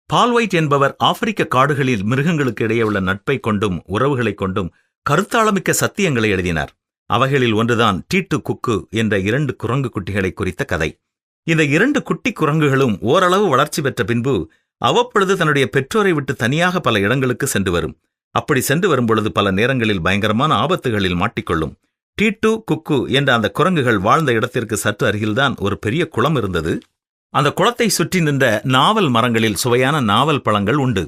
பால் white என்பவர் ஆப்பிரிக்க காடுகளில் மிருகங்களுக்கு இடையே உள்ள நட்பை கொண்டும் உறவுகளைக் கொண்டும் கருத்தாளமிக்க சத்தியங்களை எழுதினார். அவைகளில் ஒன்றுதான் டீட்டு குக்கு என்ற 2 குரங்கு குட்டிகளை குறித்த கதை. இந்த 2 குட்டி குரங்குகளும் ஓரளவு வளர்ச்சி பெற்ற பின்பு அவ்வப்பொழுது தன்னுடைய பெற்றோரை விட்டு தனியாக பல இடங்களுக்கு சென்று வரும். அப்படி சென்று வரும்பொழுது பல நேரங்களில் பயங்கரமான ஆபத்துகளில் மாட்டிக்கொள்ளும். டீட்டு குக்கு என்ற அந்த குரங்குகள் வாழ்ந்த இடத்திற்கு சற்று அருகில்தான் ஒரு பெரிய குளம் இருந்தது. அந்த குளத்தை சுற்றி நின்ற நாவல் மரங்களில் சுவையான நாவல் பழங்கள் உண்டு.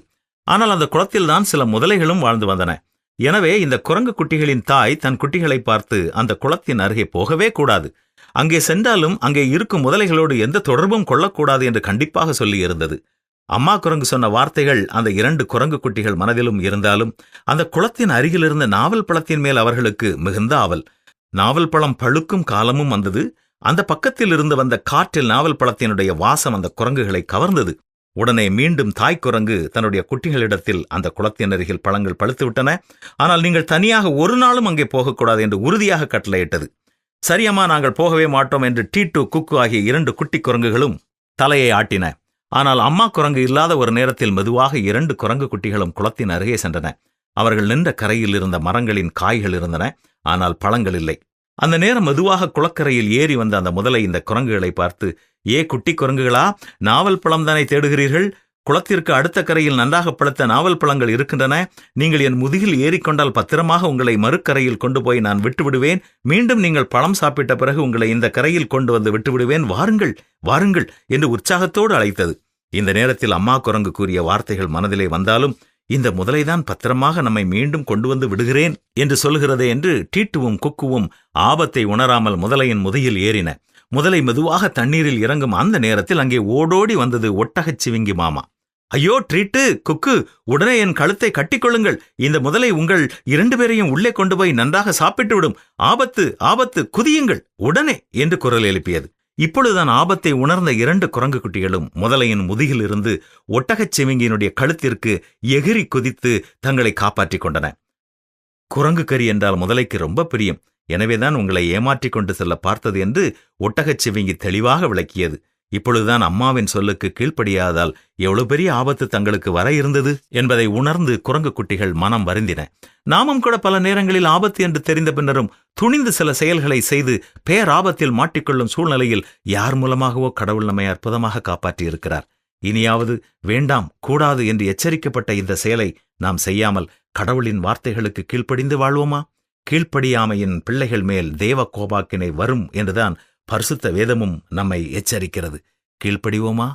ஆனால் அந்த குளத்தில்தான் சில முதலைகளும் வாழ்ந்து வந்தன. எனவே இந்த குரங்கு குட்டிகளின் தாய் தன் குட்டிகளை பார்த்து அந்த குளத்தின் அருகே போகவே கூடாது, அங்கே சென்றாலும் அங்கே இருக்கும் முதலைகளோடு எந்த தொடர்பும் கொள்ளக்கூடாது என்று கண்டிப்பாக சொல்லியிருந்தது. அம்மா குரங்கு சொன்ன வார்த்தைகள் அந்த 2 குரங்கு குட்டிகள் மனதிலும் இருந்தாலும் அந்த குளத்தின் அருகிலிருந்த நாவல் பழத்தின் மேல் அவர்களுக்கு மிகுந்த ஆவல். நாவல் பழம் பழுக்கும் காலமும் வந்தது. அந்த பக்கத்தில் இருந்து வந்த காற்றில் நாவல் பழத்தினுடைய வாசம் அந்த குரங்குகளை கவர்ந்தது. உடனே மீண்டும் தாய் குரங்கு தன்னுடைய குட்டிகளிடத்தில் அந்த குளத்தின் அருகில் பழங்கள் பழுத்துவிட்டன, ஆனால் நீங்கள் தனியாக ஒரு நாளும் அங்கே போகக்கூடாது என்று உறுதியாக கட்டளையிட்டது. சரியம்மா, நாங்கள் போகவே மாட்டோம் என்று டீட்டு குக்கு ஆகிய 2 குட்டி குரங்குகளும் தலையை ஆட்டின. ஆனால் அம்மா குரங்கு இல்லாத ஒரு நேரத்தில் மெதுவாக 2 குரங்கு குட்டிகளும் குளத்தின் அருகே சென்றன. அவர்கள் நின்ற கரையில் இருந்த மரங்களின் காய்கள் இருந்தன, ஆனால் பழங்கள் இல்லை. அந்த நேரம் மெதுவாக குளக்கரையில் ஏறி வந்த அந்த முதலை இந்த குரங்குகளை பார்த்து, ஏ குட்டி குரங்குகளா, நாவல் பழம் தானே தேடுகிறீர்கள்? குளத்திற்கு அடுத்த கரையில் நன்றாக பழுத்த நாவல் பழங்கள் இருக்கின்றன. நீங்கள் என் முதுகில் ஏறிக்கொண்டால் பத்திரமாக உங்களை மறுக்கரையில் கொண்டு போய் நான் விட்டுவிடுவேன். மீண்டும் நீங்கள் பழம் சாப்பிட்ட பிறகு உங்களை இந்த கரையில் கொண்டு வந்து விட்டுவிடுவேன். வாருங்கள் வாருங்கள் என்று உற்சாகத்தோடு அழைத்தது. இந்த நேரத்தில் அம்மா குரங்கு கூறிய வார்த்தைகள் மனதிலே வந்தாலும், இந்த முதலைதான் பத்திரமாக நம்மை மீண்டும் கொண்டு வந்து விடுகிறேன் என்று சொல்கிறதே என்று டீட்டுவும் குக்குவும் ஆபத்தை உணராமல் முதலையின் முதுகில் ஏறின. முதலை மெதுவாக தண்ணீரில் இறங்கும் அந்த நேரத்தில் அங்கே ஓடோடி வந்தது ஒட்டகச் சிவிங்கி மாமா. ஐயோ ட்ரீட்டு, குக்கு, உடனே என் கழுத்தை கட்டிக்கொள்ளுங்கள். இந்த முதலை உங்கள் 2 பேரையும் உள்ளே கொண்டு போய் நன்றாக சாப்பிட்டு விடும். ஆபத்து ஆபத்து, குதியுங்கள் உடனே என்று குரல் எழுப்பியது. இப்பொழுதுதான் ஆபத்தை உணர்ந்த 2 குரங்கு குட்டிகளும் முதலையின் முதுகில் இருந்து ஒட்டகச் சிவிங்கியினுடைய கழுத்திற்கு எகிரி குதித்து தங்களை காப்பாற்றிக் கொண்டன. குரங்கு கறி என்றால் முதலைக்கு ரொம்ப பிரியம். எனவேதான் உங்களை ஏமாற்றிக் கொண்டு செல்ல பார்த்தது என்று ஒட்டகச் சிவிங்கி தெளிவாக விளக்கியது. இப்பொழுதுதான் அம்மாவின் சொல்லுக்கு கீழ்ப்படியாதால் எவ்வளவு பெரிய ஆபத்து தங்களுக்கு வர இருந்தது என்பதை உணர்ந்து குரங்கு குட்டிகள் மனம் வருந்தின. நாமும் கூட பல நேரங்களில் ஆபத்து என்று தெரிந்த பின்னரும் துணிந்து சில செயல்களை செய்து பேராபத்தில் மாட்டிக்கொள்ளும் சூழ்நிலையில் யார் மூலமாகவோ கடவுள் நம்மை அற்புதமாக காப்பாற்றியிருக்கிறார். இனியாவது வேண்டாம், கூடாது என்று எச்சரிக்கப்பட்ட இந்த செயலை நாம் செய்யாமல் கடவுளின் வார்த்தைகளுக்கு கீழ்ப்படிந்து வாழ்வோமா? கீழ்ப்படியாமையின் பிள்ளைகள் மேல் தேவ கோபாக்கினை வரும் என்றுதான் பரிசுத்த வேதமும் நம்மை எச்சரிக்கிறது. கீழ்ப்படிவோமா?